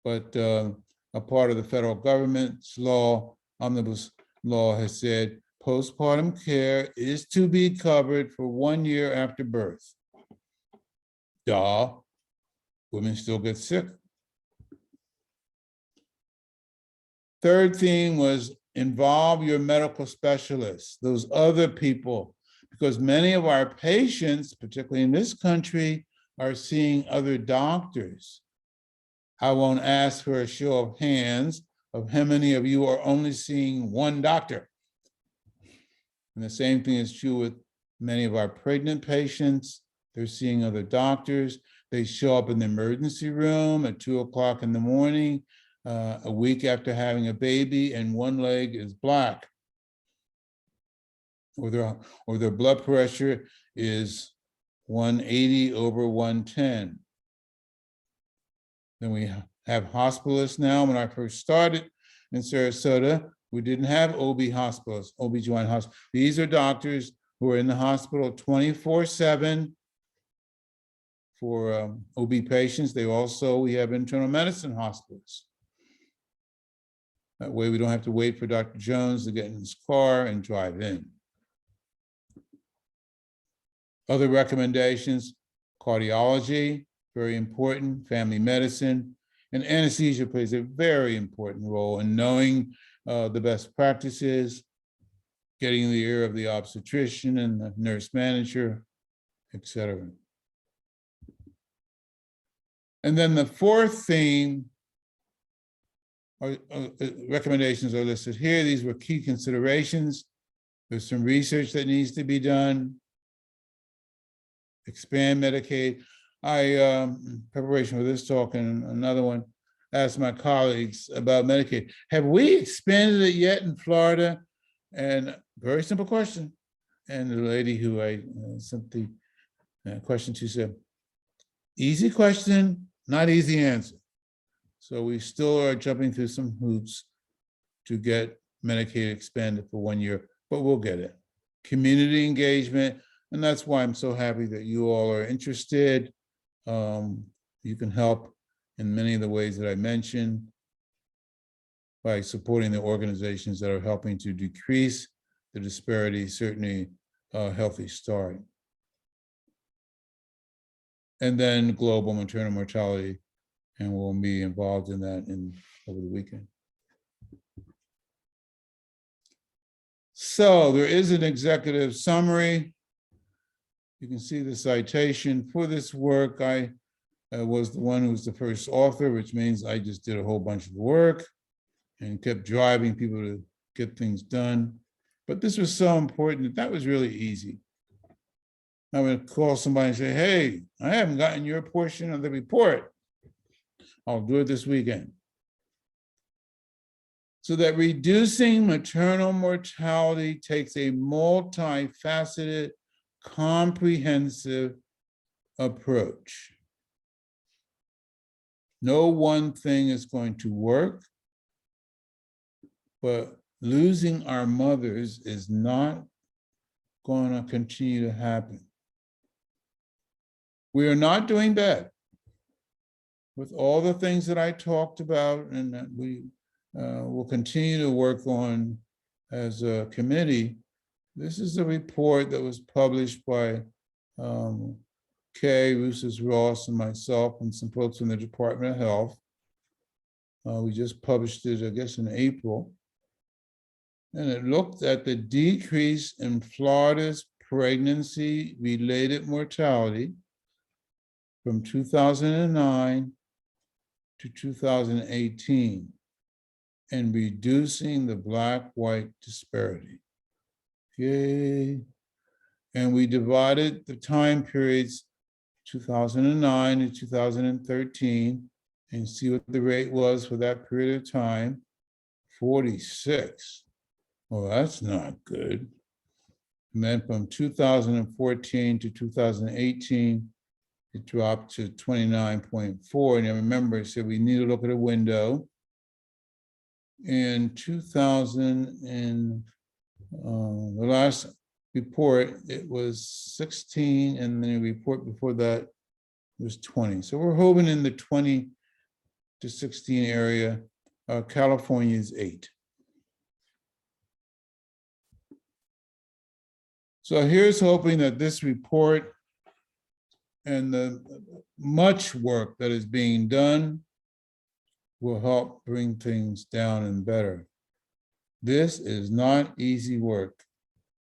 but a part of the federal government's law, omnibus law, has said postpartum care is to be covered for 1 year after birth. Duh, women still get sick. Third theme was involve your medical specialists, those other people, because many of our patients, particularly in this country, are seeing other doctors. I won't ask for a show of hands of how many of you are only seeing one doctor. And the same thing is true with many of our pregnant patients. They're seeing other doctors. They show up in the emergency room at 2 o'clock in the morning, a week after having a baby, and one leg is black. Or their blood pressure is 180 over 110. Then we have hospitalists now. When I first started in Sarasota, we didn't have OB hospitalists, OB/GYN hospitalists. These are doctors who are in the hospital 24/7 for OB patients. We have internal medicine hospitalists. That way we don't have to wait for Dr. Jones to get in his car and drive in. Other recommendations: cardiology, very important, family medicine, and anesthesia plays a very important role in knowing the best practices, getting in the ear of the obstetrician and the nurse manager, etc. And then the fourth theme, recommendations are listed here. These were key considerations. There's some research that needs to be done. Expand Medicaid. In preparation for this talk and another one, asked my colleagues about Medicaid. Have we expanded it yet in Florida? And very simple question. And the lady who I sent the question to said, easy question, not easy answer. So we still are jumping through some hoops to get Medicaid expanded for 1 year, but we'll get it. Community engagement, and that's why I'm so happy that you all are interested. You can help in many of the ways that I mentioned by supporting the organizations that are helping to decrease the disparity, certainly Healthy Start. And then global maternal mortality, and we'll be involved in that over the weekend. So there is an executive summary. You can see the citation for this work. I was the one who was the first author, which means I just did a whole bunch of work and kept driving people to get things done. But this was so important that was really easy. I would call somebody and say, hey, I haven't gotten your portion of the report. I'll do it this weekend. So that reducing maternal mortality takes a multifaceted, comprehensive approach. No one thing is going to work, but losing our mothers is not going to continue to happen. We are not doing bad. With all the things that I talked about and that we will continue to work on as a committee, this is a report that was published by Kay Rousses-Ross and myself and some folks in the Department of Health. We just published it, I guess, in April. And it looked at the decrease in Florida's pregnancy-related mortality from 2009 to 2018 and reducing the Black-white disparity. Yay. And we divided the time periods 2009 to 2013 and see what the rate was for that period of time, 46. Well, that's not good. And then from 2014 to 2018, it dropped to 29.4. And I remember I said we need to look at a window. In 2000, and the last report, it was 16, and then the report before that was 20. So we're hovering in the 20 to 16 area. California is 8. So here's hoping that this report and the much work that is being done will help bring things down and better. This is not easy work.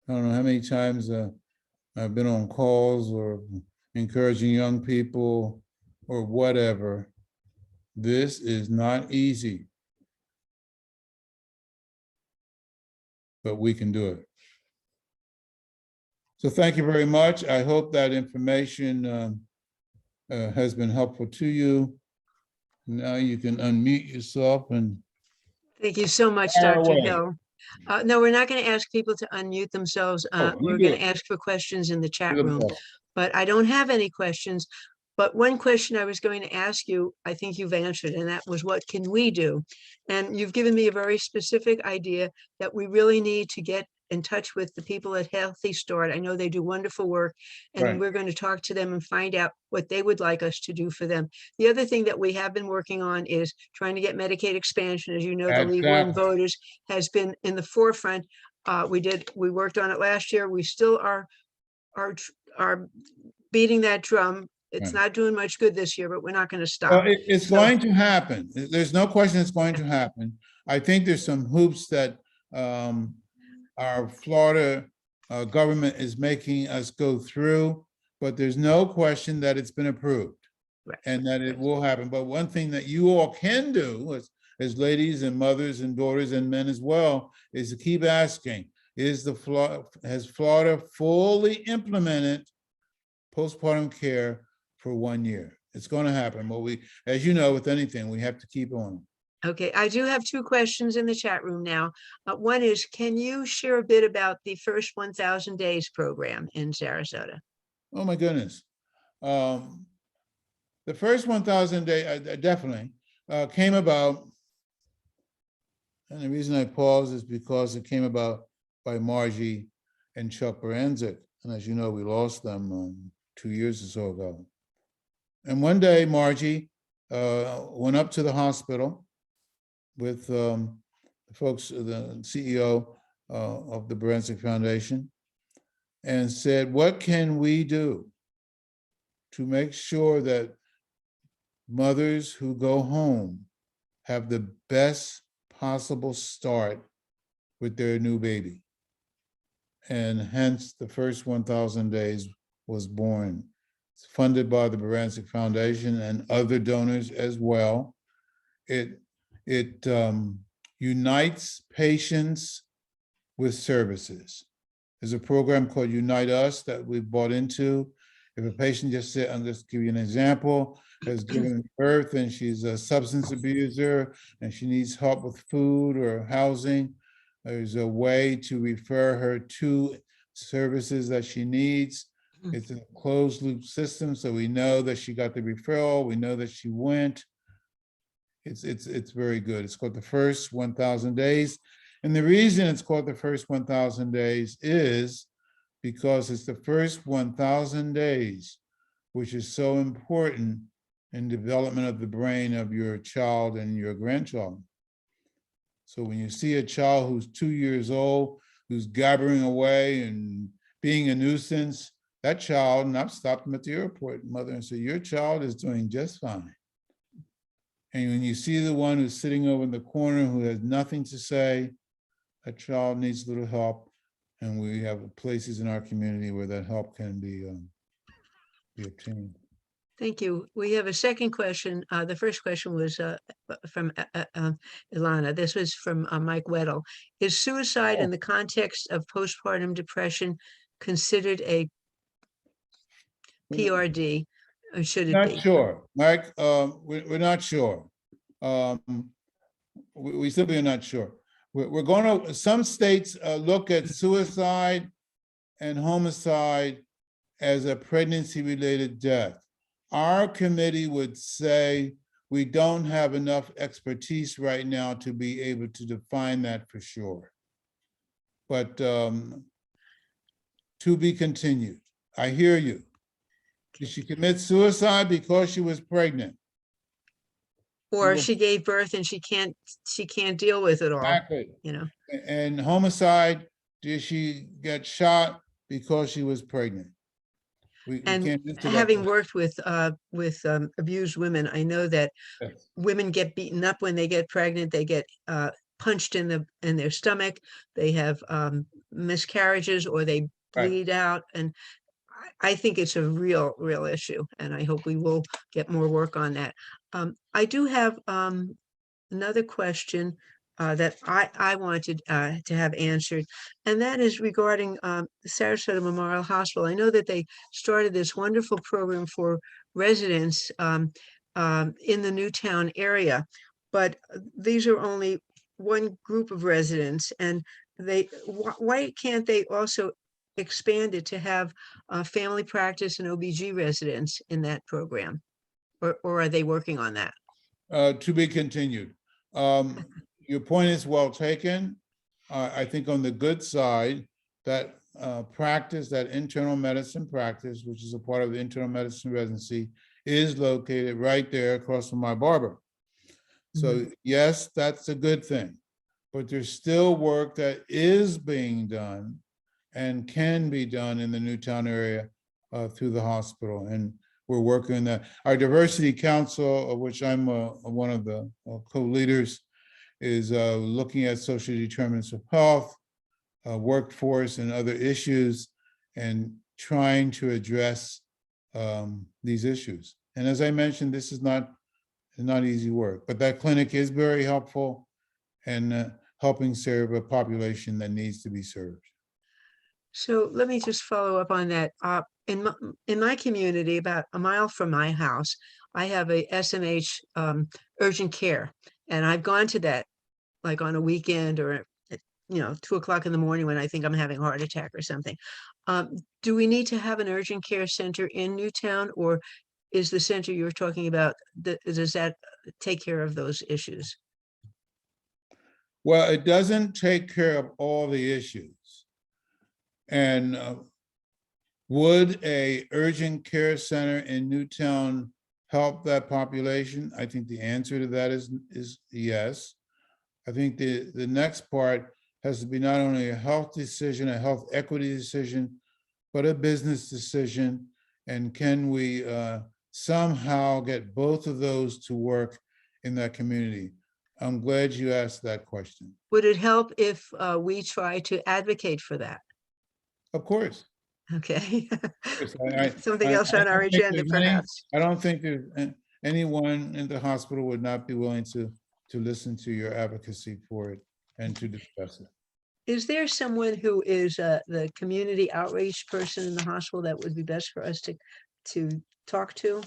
I don't know how many times I've been on calls or encouraging young people or whatever. This is not easy, but we can do it. So thank you very much. I hope that information has been helpful to you. Now you can unmute yourself and. Thank you so much, Fire Dr. away. Hill. No, we're not going to ask people to unmute themselves. Oh, you We're do going it. to ask for questions in the chat Do the room. best. but I don't have any questions. But one question I was going to ask you, I think you've answered, and that was, what can we do? And you've given me a very specific idea that we really need to get in touch with the people at Healthy Start. I know they do wonderful work, and Right. we're going to talk to them and find out what they would like us to do for them. The other thing that we have been working on is trying to get Medicaid expansion. As you know, the League of Women Exactly. Voters has been in the forefront. We worked on it last year. We still are beating that drum. It's Right. not doing much good this year, but we're not going to Well, stop. it's So- going to happen. There's no question it's going to happen. I think there's some hoops that our Florida government is making us go through, but there's no question that it's been approved Right. and that it will happen. But one thing that you all can do as ladies and mothers and daughters and men as well is to keep asking, has Florida fully implemented postpartum care for 1 year? It's going to happen. But as you know, with anything, we have to keep on. Okay, I do have two questions in the chat room now. One is, can you share a bit about the first 1,000 days program in Sarasota? Oh, my goodness. The first 1,000 day definitely came about, and the reason I pause is because it came about by Margie and Chuck Baranczyk. And as you know, we lost them 2 years or so ago. And one day, Margie went up to the hospital with the folks, the CEO of the Baranczyk Foundation, and said, what can we do to make sure that mothers who go home have the best possible start with their new baby? And hence the first 1,000 days was born. It's funded by the Baranczyk Foundation and other donors as well. It unites patients with services. There's a program called Unite Us that we've bought into. If a patient I'm just give you an example, has given birth and she's a substance abuser and she needs help with food or housing, there's a way to refer her to services that she needs. It's a closed loop system, so we know that she got the referral, we know that she went. It's very good. It's called the first 1,000 days. And the reason it's called the first 1,000 days is because it's the first 1,000 days, which is so important in development of the brain of your child and your grandchild. So when you see a child who's 2 years old, who's gabbering away and being a nuisance, that child, and I've stopped them at the airport, mother, and said, your child is doing just fine. And when you see the one who's sitting over in the corner who has nothing to say, that child needs a little help. And we have places in our community where that help can be obtained. Thank you. We have a second question. The first question was from Ilana. This was from Mike Weddle. Is suicide in the context of postpartum depression considered a PRD, or should it Not be? sure, Mike. We're not sure. We simply are not sure. We're going to, some states look at suicide and homicide as a pregnancy-related death. Our committee would say we don't have enough expertise right now to be able to define that for sure. But to be continued. I hear you. Did she commit suicide because she was pregnant? Or she gave birth and she can't deal with it all, Exactly. you know? And homicide, did she get shot because she was pregnant? We And can't answer that having question. worked with abused women, I know that Yes. women get beaten up when they get pregnant. They get punched in their stomach. They have miscarriages, or they Right. bleed out. And I think it's a real issue, and I hope we will get more work on that. I do have another question that I wanted to have answered, and that is regarding Sarasota Memorial Hospital. I know that they started this wonderful program for residents in the Newtown area, but these are only one group of residents, and why can't they also expanded to have family practice and OBG residents in that program? Or are they working on that? To be continued. Your point is well taken. I think on the good side, that practice, that internal medicine practice, which is a part of the internal medicine residency, is located right there across from my barber. So yes, that's a good thing, but there's still work that is being done and can be done in the Newtown area through the hospital. And we're working on that. Our diversity council, of which I'm one of the co-leaders, is looking at social determinants of health, workforce, and other issues, and trying to address these issues. And as I mentioned, this is not easy work, but that clinic is very helpful and helping serve a population that needs to be served. So let me just follow up on that. In my community, about a mile from my house, I have a SMH urgent care, and I've gone to that like on a weekend or at 2 o'clock in the morning when I think I'm having a heart attack or something. Do we need to have an urgent care center in Newtown, or is the center you're talking about, does that take care of those issues? Well, it doesn't take care of all the issues. And would a urgent care center in Newtown help that population? I think the answer to that is yes. I think the next part has to be not only a health decision, a health equity decision, but a business decision. And can we somehow get both of those to work in that community? I'm glad you asked that question. Would it help if we try to advocate for that? Of course. Okay. I- Something else on our don't think agenda, there's any- perhaps. I don't think there's anyone in the hospital would not be willing to listen to your advocacy for it and to discuss it. Is there someone who is the community outreach person in the hospital that would be best for us to talk to?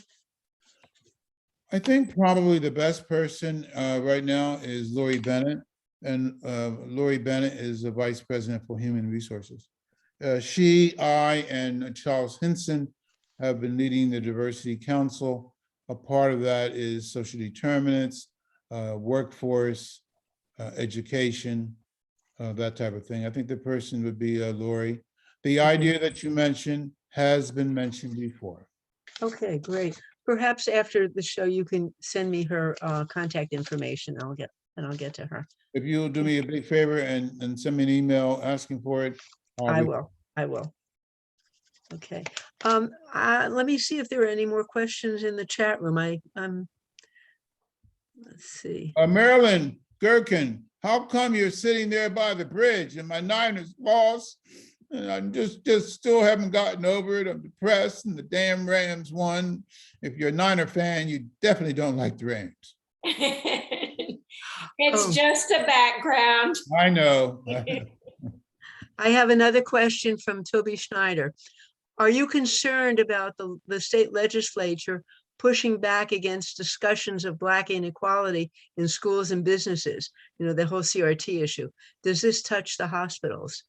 I think probably the best person right now is Lori Bennett. And Lori Bennett is the Vice President for Human Resources. She, I, and Charles Hinson have been leading the Diversity Council. A part of that is social determinants, workforce, education, that type of thing. I think the person would be Lori. The idea that you mentioned has been mentioned before. Okay, great. Perhaps after the show, you can send me her contact information. I'll get to her. If you'll do me a big favor and send me an email asking for it. I will. Okay. Let me see if there are any more questions in the chat room. Let's see. Marilyn Gherkin, how come you're sitting there by the bridge and my Niners lost? And I just still haven't gotten over it. I'm depressed and the damn Rams won. If you're a Niner fan, you definitely don't like the Rams. It's just a background. I know. I have another question from Toby Schneider. Are you concerned about the state legislature pushing back against discussions of Black inequality in schools and businesses? The whole CRT issue. Does this touch the hospitals?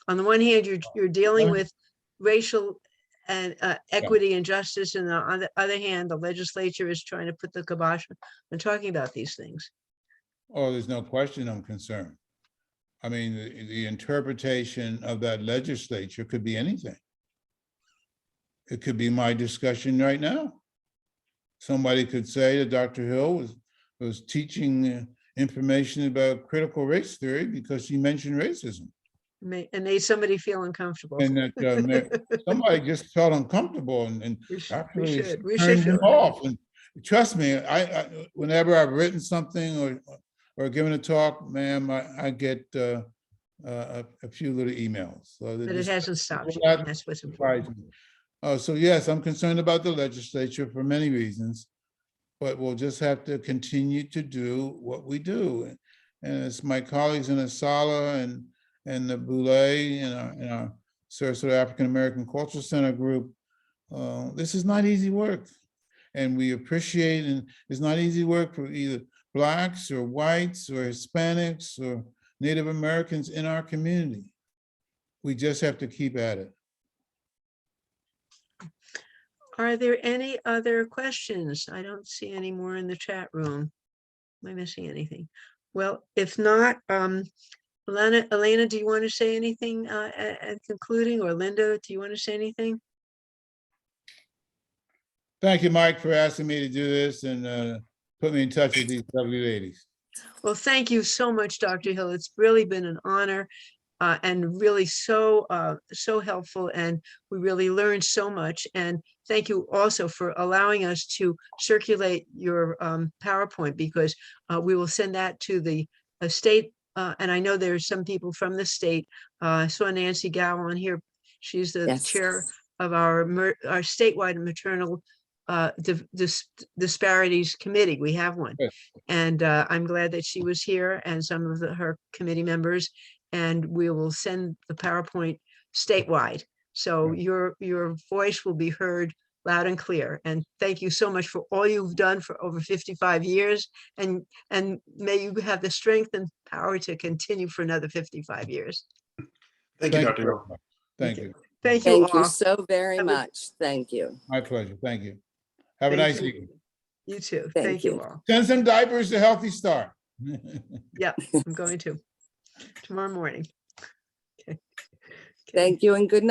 On the one hand, you're dealing with racial and equity and justice, and on the other hand, the legislature is trying to put the kibosh on talking about these things. Oh, there's no question I'm concerned. I mean, the interpretation of that legislature could be anything. It could be my discussion right now. Somebody could say that Dr. Hill was teaching information about critical race theory because she mentioned racism. And made somebody feel uncomfortable. And that somebody just felt uncomfortable and we turned should him feel off. And trust me, I whenever I've written something or given a talk, ma'am, I get a few little emails. So but it hasn't stopped you. That's what's important. So yes, I'm concerned about the legislature for many reasons, but we'll just have to continue to do what we do. And as my colleagues in Asala and the Boulay and our Sarasota African American Cultural Center group, this is not easy work. And we appreciate, and it's not easy work for either Blacks or whites or Hispanics or Native Americans in our community. We just have to keep at it. Are there any other questions? I don't see any more in the chat room. Am I missing anything? Well, if not, Elena, do you want to say anything at concluding, or Linda, do you want to say anything? Thank you, Mike, for asking me to do this and put me in touch with these lovely ladies. Well, thank you so much, Dr. Hill. It's really been an honor and really so helpful, and we really learned so much. And thank you also for allowing us to circulate your PowerPoint, because we will send that to the state. And I know there's some people from the state. I saw Nancy Gow on here. She's the Yes. chair of our statewide maternal disparities committee. We have one. Good. And I'm glad that she was here and some of her committee members, and we will send the PowerPoint statewide. So Right. your voice will be heard loud and clear. And thank you so much for all you've done for over 55 years. And may you have the strength and power to continue for another 55 years. Thank you, Dr. very Hill. much. Thank you. Thank you Thank you all. so very Have a- much. Thank you. My pleasure. Thank you. Have a Thank nice you. evening. You too. Thank Thank you you. all. Send some diapers to Healthy Start. Yeah, I'm going to tomorrow morning. Okay. Thank you and good night.